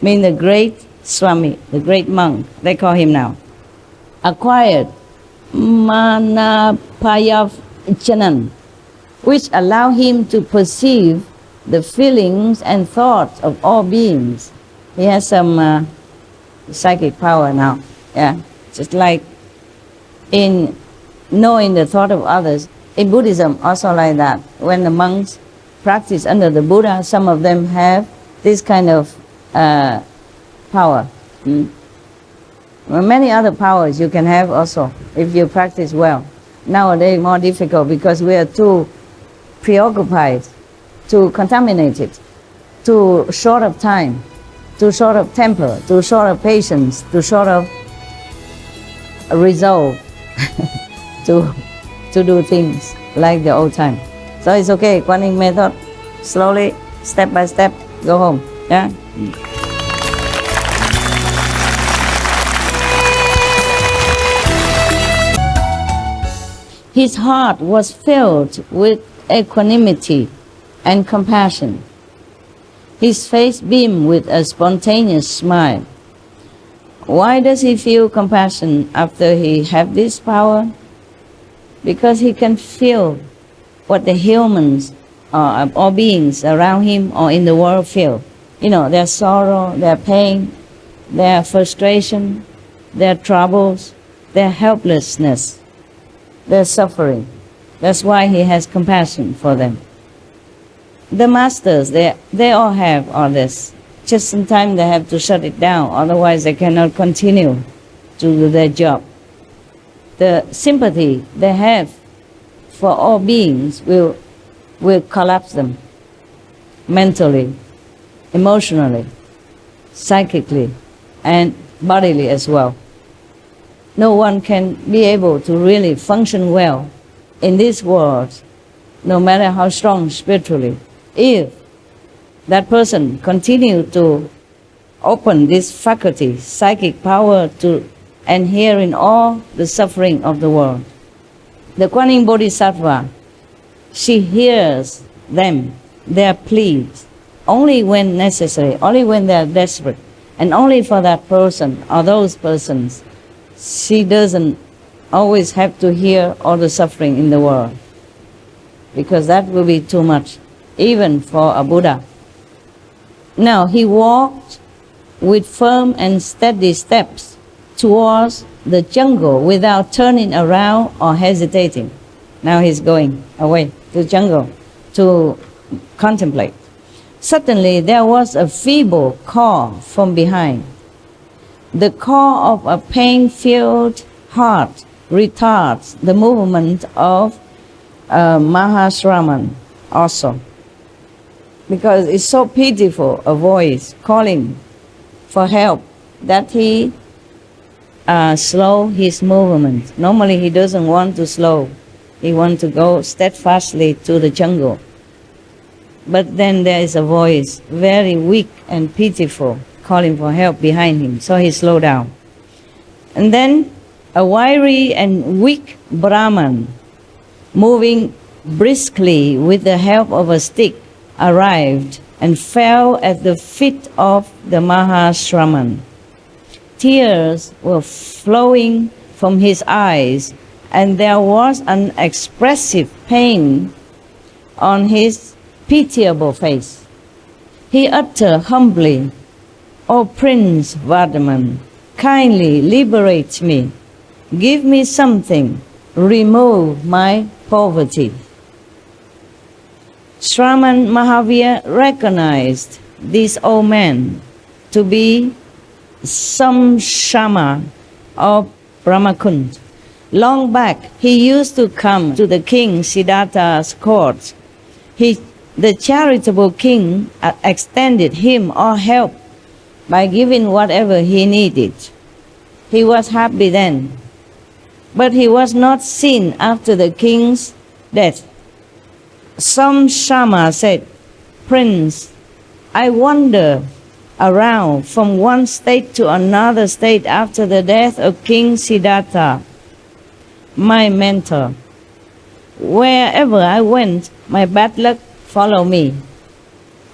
meaning the great Swami, the great monk, they call him now, acquired Manapayavachanan, which allow him to perceive the feelings and thoughts of all beings. He has some psychic power now, yeah, just like in knowing the thought of others. In Buddhism, also like that. When the monks practice under the Buddha, some of them have this kind of power. Well, many other powers you can have also if you practice well. Nowadays, more difficult because we are too preoccupied, too contaminated, too short of time, too short of temper, too short of patience, too short of resolve to do things like the old time. So it's okay, Kuan Yin method, slowly, step by step, go home. Yeah. His heart was filled with equanimity and compassion. His face beamed with a spontaneous smile. Why does he feel compassion after he have this power? Because he can feel what the humans or beings around him or in the world feel. You know, their sorrow, their pain, their frustration, their troubles, their helplessness, their suffering. That's why he has compassion for them. The masters, they all have all this. Just sometimes they have to shut it down, otherwise they cannot continue to do their job. The sympathy they have for all beings will collapse them mentally, emotionally, psychically, and bodily as well. No one can be able to really function well in this world, no matter how strong spiritually, if that person continue to open this faculty, psychic power to and hearing all the suffering of the world. The Kuan Yin Bodhisattva, she hears them, their pleas, only when necessary, only when they are desperate, and only for that person or those persons. She doesn't always have to hear all the suffering in the world, because that will be too much, even for a Buddha. Now, he walked with firm and steady steps towards the jungle without turning around or hesitating. Now he's going away to the jungle to contemplate. Suddenly there was a feeble call from behind. The call of a pain-filled heart retards the movement of Mahashraman also, because it's so pitiful, a voice calling for help, that he slow his movement. Normally he doesn't want to slow. He wants to go steadfastly to the jungle. But then there is a voice, very weak and pitiful, calling for help behind him. So he slowed down. And then a wiry and weak Brahman, moving briskly with the help of a stick, arrived and fell at the feet of the Mahashraman. Tears were flowing from his eyes, and there was an expressive pain on his pitiable face. He uttered humbly, "O Prince Vardhaman, kindly liberate me. Give me something. Remove my poverty." Shraman Mahavira recognized this old man to be some Shama of Brahmakund. Long back, he used to come to the king Siddhartha's court. The charitable king extended him all help by giving whatever he needed. He was happy then, but he was not seen after the king's death. Some Shama said, "Prince, I wander around from one state to another state after the death of King Siddhartha, my mentor. Wherever I went, my bad luck followed me.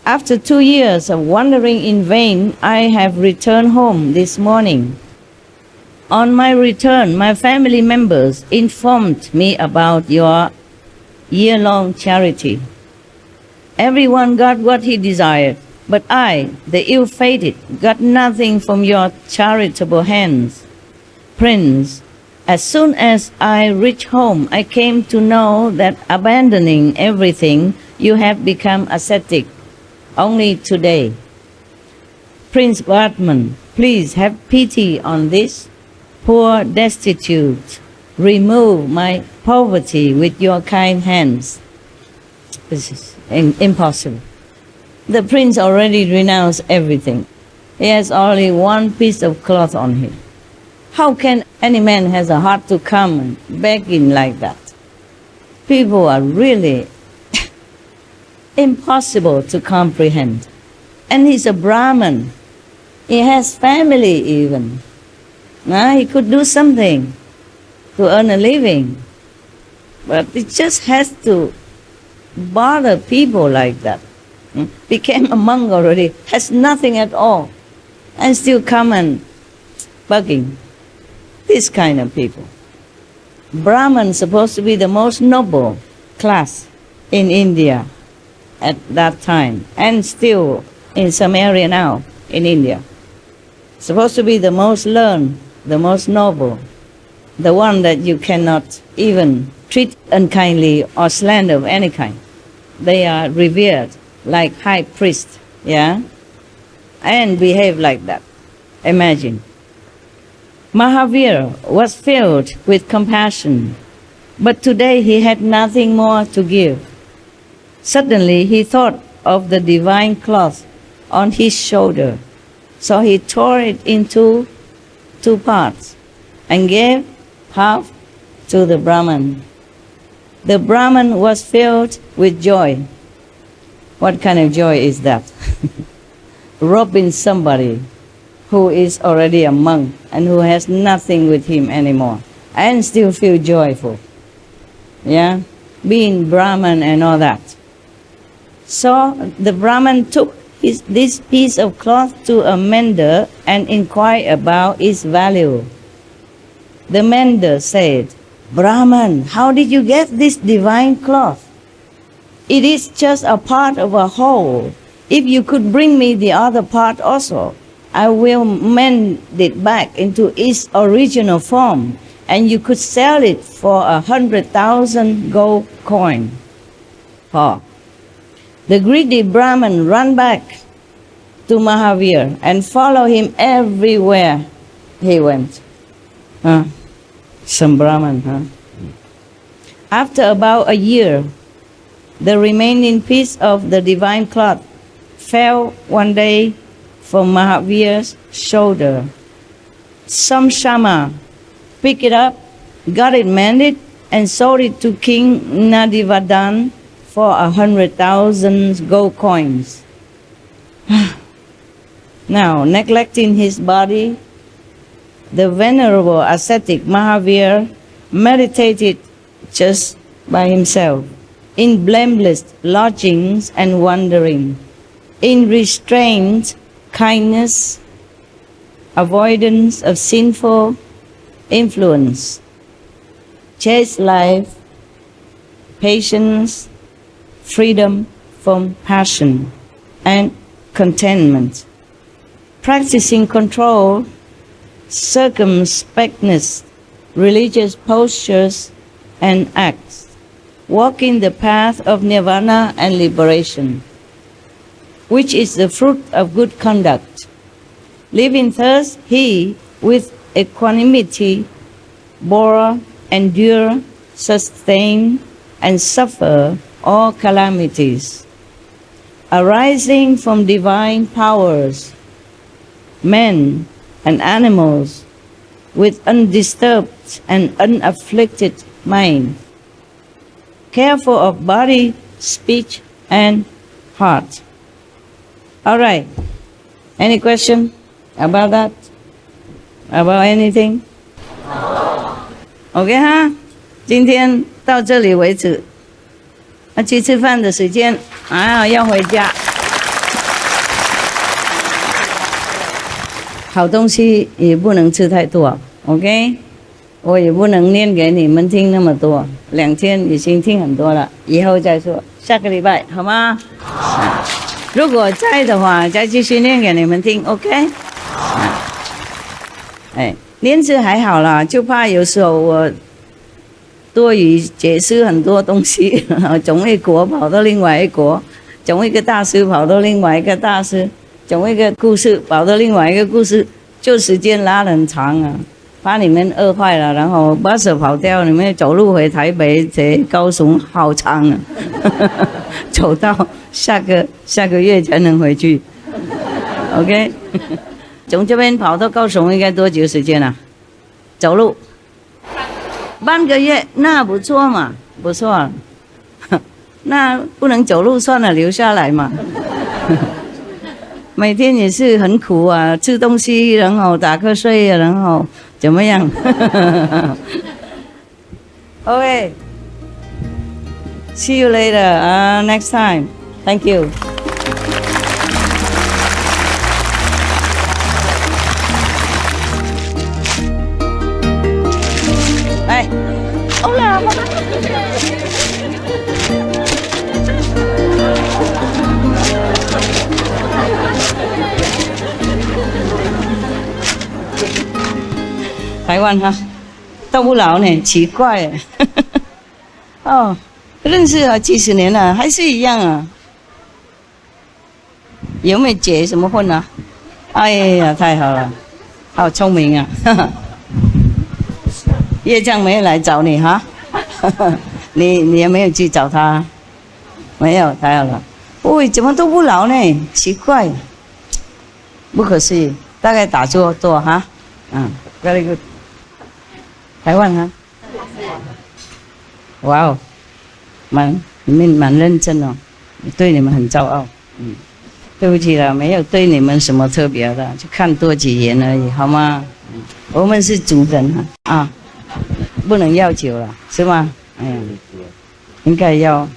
After 2 years of wandering in vain, I have returned home this morning. On my return, my family members informed me about your year-long charity. Everyone got what he desired, but I, the ill-fated, got nothing from your charitable hands. Prince, as soon as I reached home, I came to know that abandoning everything, you have become ascetic only today. Prince Vardhaman, please have pity on this poor destitute. Remove my poverty with your kind hands." This is impossible. The prince already renounced everything. He has only one piece of cloth on him. How can any man has a heart to come and begging like that? People are really impossible to comprehend. And he's a Brahman. He has family even. Now he could do something to earn a living. But it just has to bother people like that. Became a monk already, has nothing at all, and still come and bugging. This kind of people. Brahman supposed to be the most noble class in India at that time, and still in some area now in India. Supposed to be the most learned, the most noble, the one that you cannot even treat unkindly or slander of any kind. They are revered like high priest, yeah, and behave like that. Imagine. Mahavira was filled with compassion, but today he had nothing more to give. Suddenly he thought of the divine cloth on his shoulder, so he tore it into 2 parts and gave half to the Brahman. The Brahman was filled with joy. What kind of joy is that? Robbing somebody who is already a monk and who has nothing with him anymore, and still feel joyful. Yeah? Being Brahman and all that. So the Brahman took this piece of cloth to a mender and inquired about its value. The mender said, "Brahman, how did you get this divine cloth? It is just a part of a whole. If you could bring me the other part also, I will mend it back into its original form, and you could sell it for 100,000 gold coin." Oh. The greedy Brahman ran back to Mahavira and followed him everywhere he went. Some Brahman, huh? After about a year, the remaining piece of the divine cloth fell one day from Mahavira's shoulder. Some Shama picked it up, got it mended, and sold it to King Nadivadan for 100,000 gold coins. Now, neglecting his body, the venerable ascetic Mahavira meditated just by himself, in blameless lodgings and wandering, in restraint, kindness, avoidance of sinful influence, chaste life, patience, freedom from passion, and contentment, practicing control, circumspectness, religious postures and acts, walking the path of nirvana and liberation, which is the fruit of good conduct. Living thus, he, with equanimity, bore, endure, sustain, and suffer all calamities arising from divine powers, men and animals, with undisturbed and unafflicted mind, careful of body, speech, and heart. All right. Any question about that? About anything? OK 哈，今天到这里为止。那去吃饭的时间啊，要回家。好东西也不能吃太多 ，OK？ 我也不能念给你们听那么多，2天已经听很多了，以后再说，下个礼拜好吗？好。如果在的话，再继续念给你们听 ，OK？ 哎，念字还好啦，就怕有时候我多余解释很多东西，从一国跑到另外一国，从一个大师跑到另外一个大师，从一个故事跑到另外一个故事，就时间拉得很长啊，怕你们饿坏了，然后巴士跑掉，你们走路回台北、高雄好长啊，走到下个月才能回去 ，OK？ 从这边跑到高雄应该多久时间啊？走路半个月，那不错嘛，不错。那不能走路算了，留下来嘛。每天也是很苦啊，吃东西，然后打瞌睡，然后怎么样？OK， see you later. Next time. Thank you. 台湾哈，都不老呢，奇怪。哦，认识了几十年了，还是一样啊。有没有结什么婚啊？哎呀，太好了，好聪明啊！业障没有来找你哈？你也没有去找他？没有，太好了。喂，怎么都不老呢？奇怪，不可思议。大概打坐多哈，very good。台湾哈，哇哦，你们蛮认真哦，对你们很骄傲。对不起了，没有对你们什么特别的，就看多几眼而已，好吗？我们是族人啊，不能要求了，是吗？应该要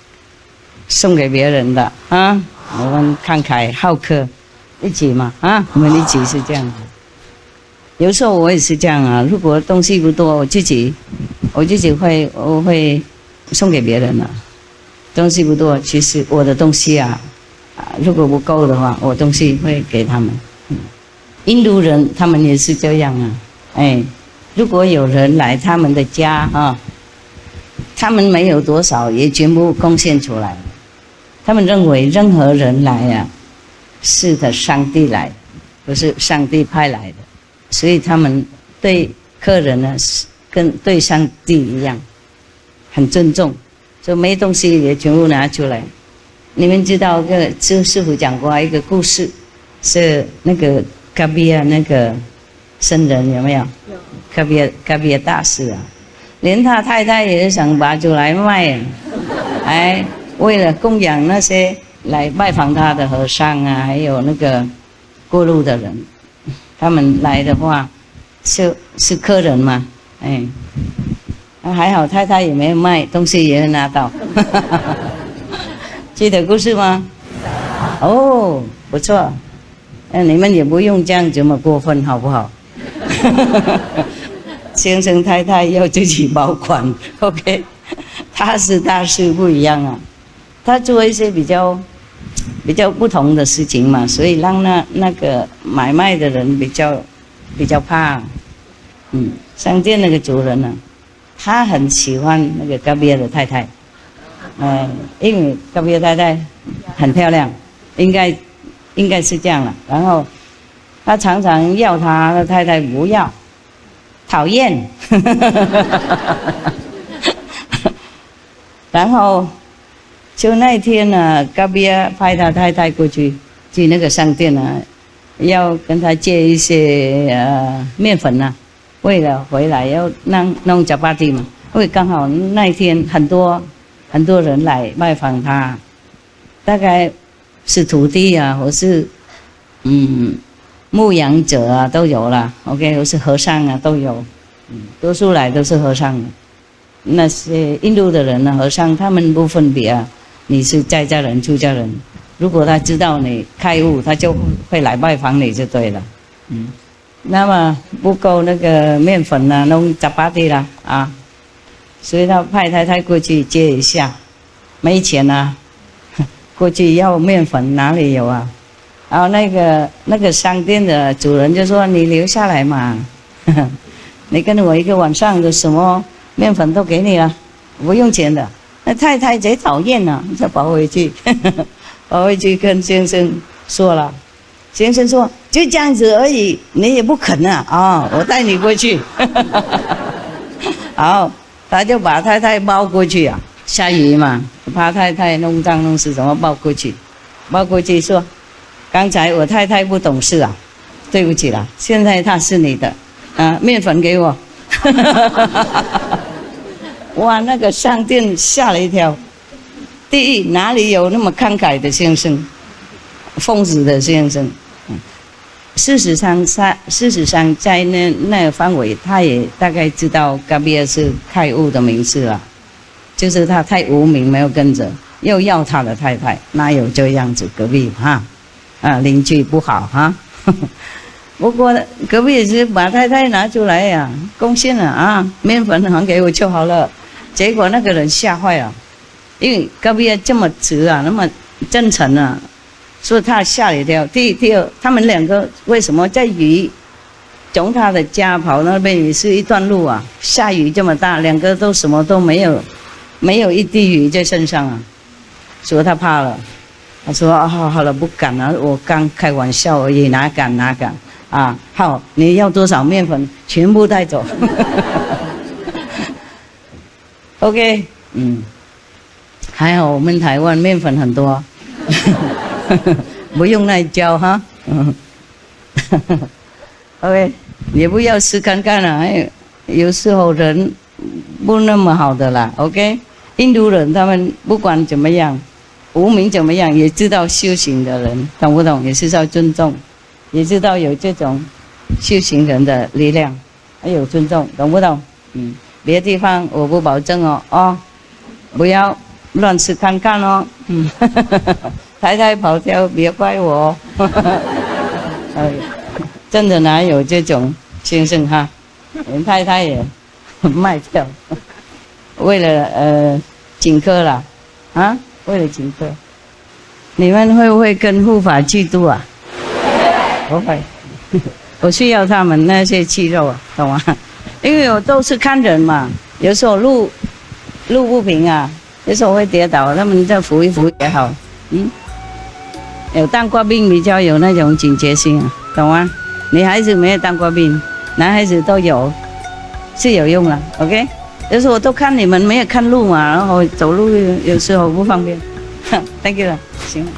送给别人的啊。我们慷慨好客，一起嘛我们一起是这样的。有时候我也是这样啊，如果东西不多，我自己会送给别人了。东西不多，其实我的东西如果不够的话，我东西会给他们。印度人他们也是这样如果有人来他们的家他们没有多少，也全部贡献出来。他们认为任何人来是的上帝来，不是上帝派来的，所以他们对客人呢跟对上帝一样，很尊重，就没东西也全部拿出来。你们知道师父讲过一个故事，是那个嘎比亚那个僧人有没有？嘎比亚大师连他太太也想拔出来卖，为了供养那些来拜访他的和尚还有那个过路的人，他们来的话是客人嘛，还好太太也没有卖，东西也拿到。记得故事吗？哦，不错。你们也不用这样这么过分，好不好？先生太太要自己保管 ，OK。大事不一样他做一些比较不同的事情嘛，所以让那个买卖的人比较怕。商店那个主人他很喜欢那个嘎比亚的太太。因为嘎比亚太太很漂亮，应该是这样了。然后他常常要他的太太不要，讨厌。然后就那天嘎比亚派他太太过去那个商店要跟他借一些面粉为了回来要弄chapati地嘛，因为刚好那一天很多人来拜访他，大概是徒弟或是牧羊者都有了 ，OK， 或是和尚都有，多数来都是和尚。那些印度的人和尚他们不分别你是在家人出家人，如果他知道你开悟，他就会来拜访你就对了。那么不够那个面粉弄chapati啦所以他派太太过去借一下，没钱过去要面粉哪里有然后那个商店的主人就说：“你留下来嘛，你跟我一个晚上的什么面粉都给你了，不用钱的。”那太太贼讨厌就跑回去，跑回去跟先生说了。先生说：“就这样子而已，你也不肯我带你过去。”好。他就把太太抱过去下雨嘛，怕太太弄脏弄湿，怎么抱过去？抱过去说：“刚才我太太不懂事对不起啦，现在她是你的面粉给我。”哇，那个商店吓了一跳。第一，哪里有那么慷慨的先生，疯子的先生？事实上，在那个范围，他也大概知道嘎比亚是开悟的名字了，就是他太无名，没有跟着，又要他的太太，哪有这样子？隔壁邻居不好不过隔壁也是把太太拿出来贡献了面粉还给我就好了。结果那个人吓坏了，因为嘎比亚这么直那么真诚所以他吓了一跳。第二，他们两个为什么在雨从他的家跑那边也是一段路啊，下雨这么大，两个都什么都没有，没有一滴雨在身上啊，所以他怕了。他说：“啊，好了，不敢了，我刚开玩笑而已，哪敢啊？好，你要多少面粉，全部带走。OK， 还好我们台湾面粉很多，不用那教哈。OK， 也不要试看看了，有时候人不那么好的啦。OK， 印度人他们不管怎么样。”无名怎么样，也知道修行的人，懂不懂？也是要尊重，也知道有这种修行人的力量，还有尊重，懂不懂？别的地方我不保证哦，不要乱吃看看哦。太太跑掉，别怪我哦。真的哪有这种先生哈？连太太也卖掉，为了请客啦，啊？为了请客，你们会不会跟护法嫉妒啊？不会，我需要他们那些肌肉啊，懂吗？因为我都是看人嘛，有时候路不平啊，有时候会跌倒，他们再扶一扶也好。有当过兵比较有那种警觉性啊，懂吗？女孩子没有当过兵，男孩子都有，是有用了。OK。有时候我都看你们没有看路嘛，然后走路有时候不方便。Thank you 了，行了。